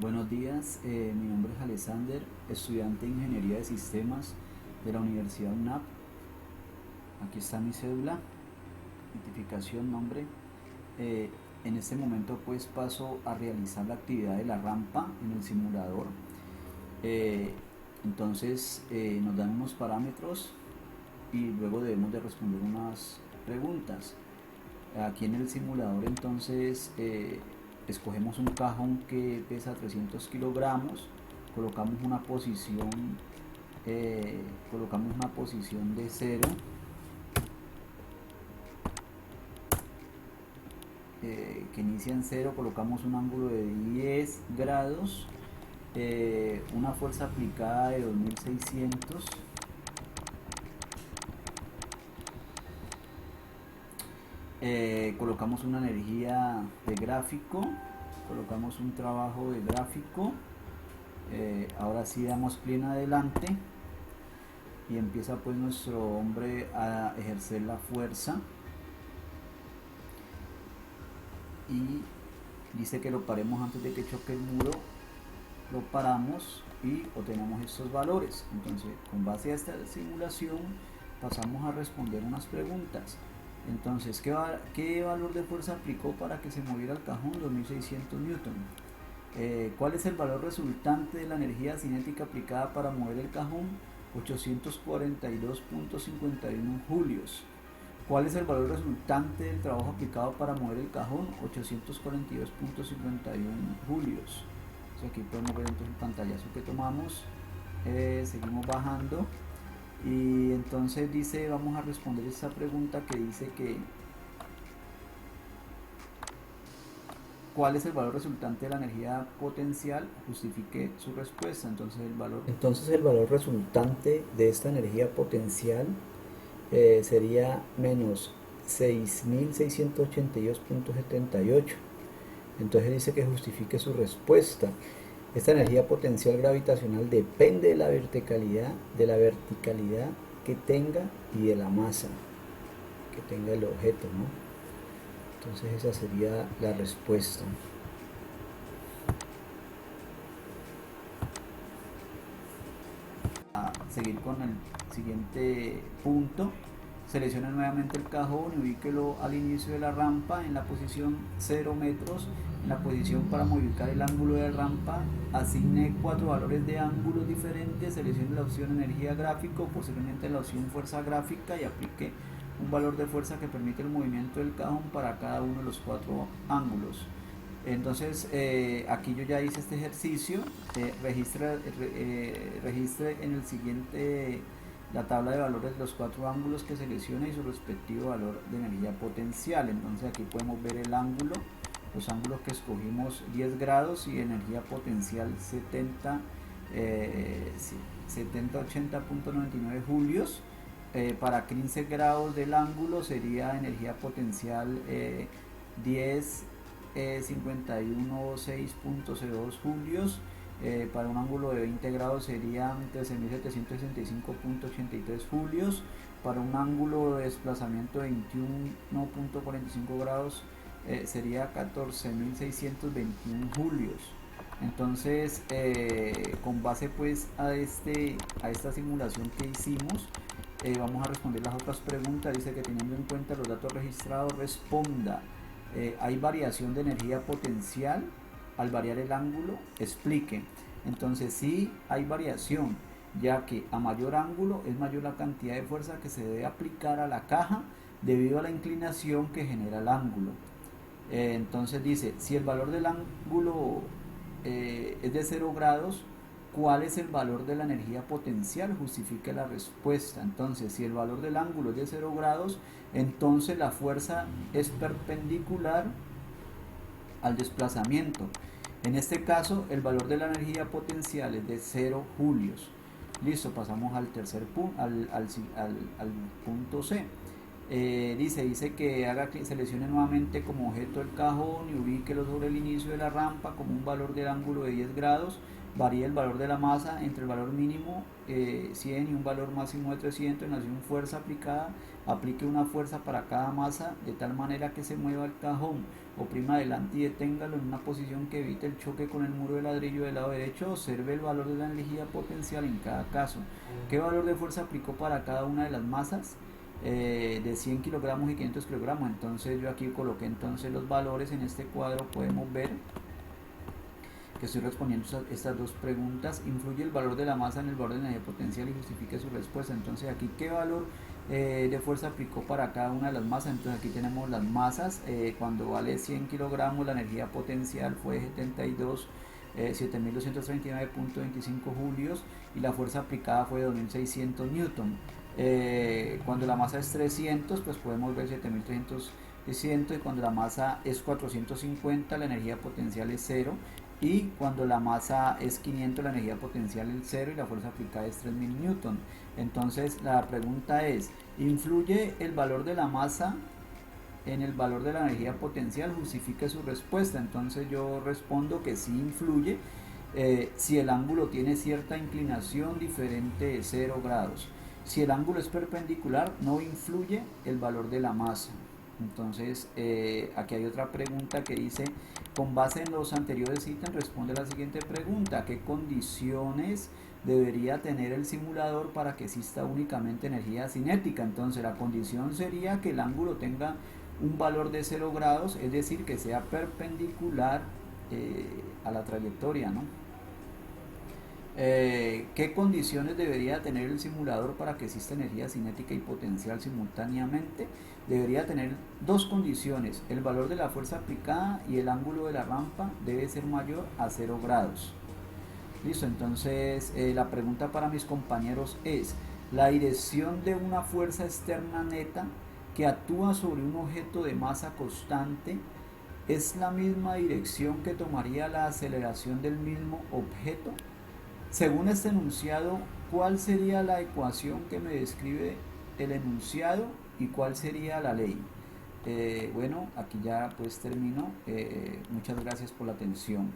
Buenos días, mi nombre es Alexander, estudiante de Ingeniería de Sistemas de la Universidad UNAP. Aquí está mi cédula, identificación, nombre. Eh, en este momento pues paso a realizar la actividad de la rampa en el simulador. Eh, entonces nos dan unos parámetros y luego debemos de responder unas preguntas. Aquí en el simulador entonces escogemos un cajón que pesa 300 kilogramos, colocamos una posición, colocamos una posición de cero, que inicia en cero, colocamos un ángulo de 10 grados, una fuerza aplicada de 2600. Colocamos una energía de gráfico, colocamos un trabajo de gráfico. Ahora sí damos clic en adelante y empieza pues nuestro hombre a ejercer la fuerza y dice que lo paremos antes de que choque el muro. Lo paramos y obtenemos estos valores. Entonces, con base a esta simulación pasamos a responder unas preguntas. Entonces, ¿qué valor de fuerza aplicó para que se moviera el cajón? 2600 newton. ¿Cuál es el valor resultante de la energía cinética aplicada para mover el cajón? 842.51 julios. ¿Cuál es el valor resultante del trabajo aplicado para mover el cajón? 842.51 julios. Aquí podemos ver entonces el pantallazo que tomamos. Seguimos bajando y entonces dice, vamos a responder esta pregunta que dice que ¿cuál es el valor resultante de la energía potencial? Justifique su respuesta. Entonces el valor resultante de esta energía potencial sería menos 6.682.78. Entonces dice que justifique su respuesta. Esta energía potencial gravitacional depende de la verticalidad que tenga y de la masa que tenga el objeto, ¿no? Entonces esa sería la respuesta. A seguir con el siguiente punto. Seleccione nuevamente el cajón y ubíquelo al inicio de la rampa en la posición 0 metros. En la posición para modificar el ángulo de rampa, asigne 4 valores de ángulos diferentes. Seleccione la opción energía gráfico, posiblemente la opción fuerza gráfica y aplique un valor de fuerza que permite el movimiento del cajón para cada uno de los 4 ángulos. Entonces aquí yo ya hice este ejercicio. Registre en el siguiente la tabla de valores de los 4 ángulos que seleccione y su respectivo valor de energía potencial. Entonces aquí podemos ver el ángulo, los ángulos que escogimos: 10 grados y energía potencial 7080.99 julios. Para 15 grados del ángulo sería energía potencial 10 51.6.02 julios. Para un ángulo de 20 grados serían 13.765.83 julios. Para un ángulo de desplazamiento de 21.45 grados sería 14.621 julios. Entonces, con base pues a esta simulación que hicimos, vamos a responder las otras preguntas. Dice que teniendo en cuenta los datos registrados, responda. ¿Hay variación de energía potencial al variar el ángulo? Explique. Entonces sí hay variación, ya que a mayor ángulo es mayor la cantidad de fuerza que se debe aplicar a la caja debido a la inclinación que genera el ángulo. Entonces dice, si el valor del ángulo es de 0 grados, ¿cuál es el valor de la energía potencial? Justifique la respuesta. Entonces, si el valor del ángulo es de 0 grados, entonces la fuerza es perpendicular al desplazamiento. En este caso, el valor de la energía potencial es de 0 julios. Listo, pasamos al tercer punto, al punto C. Dice que seleccione nuevamente como objeto el cajón y ubíquelo sobre el inicio de la rampa como un valor del ángulo de 10 grados. Varía el valor de la masa entre el valor mínimo 100 y un valor máximo de 300. En la acción fuerza aplicada, aplique una fuerza para cada masa de tal manera que se mueva el cajón oprima adelante y deténgalo en una posición que evite el choque con el muro de ladrillo del lado derecho. Observe el valor de la energía potencial en cada caso. ¿Qué valor de fuerza aplicó para cada una de las masas? De 100 kilogramos y 500 kilogramos. Entonces yo aquí coloqué entonces los valores. En este cuadro podemos ver que estoy respondiendo estas dos preguntas. ¿Influye el valor de la masa en el valor de la energía potencial y justifique su respuesta? Entonces aquí, ¿qué valor de fuerza aplicó para cada una de las masas? Entonces aquí tenemos las masas. Cuando vale 100 kilogramos, la energía potencial fue 7.239.25 julios y la fuerza aplicada fue 2.600 newton. Cuando la masa es 300, pues podemos ver 7.300, y cuando la masa es 450, la energía potencial es 0, y cuando la masa es 500, la energía potencial es 0 y la fuerza aplicada es 3.000 newton. Entonces la pregunta es, ¿influye el valor de la masa en el valor de la energía potencial? Justifique su respuesta. Entonces yo respondo que sí influye si el ángulo tiene cierta inclinación diferente de 0 grados. Si el ángulo es perpendicular, no influye el valor de la masa. Entonces aquí hay otra pregunta que dice, con base en los anteriores ítems, responde la siguiente pregunta: ¿qué condiciones debería tener el simulador para que exista únicamente energía cinética? Entonces la condición sería que el ángulo tenga un valor de 0 grados, es decir, que sea perpendicular a la trayectoria, ¿no? ¿Qué condiciones debería tener el simulador para que exista energía cinética y potencial simultáneamente? Debería tener dos condiciones: el valor de la fuerza aplicada y el ángulo de la rampa debe ser mayor a 0 grados. Listo, entonces la pregunta para mis compañeros es: la dirección de una fuerza externa neta que actúa sobre un objeto de masa constante es la misma dirección que tomaría la aceleración del mismo objeto. Según este enunciado, ¿cuál sería la ecuación que me describe el enunciado y cuál sería la ley? Bueno, aquí ya pues termino. Muchas gracias por la atención.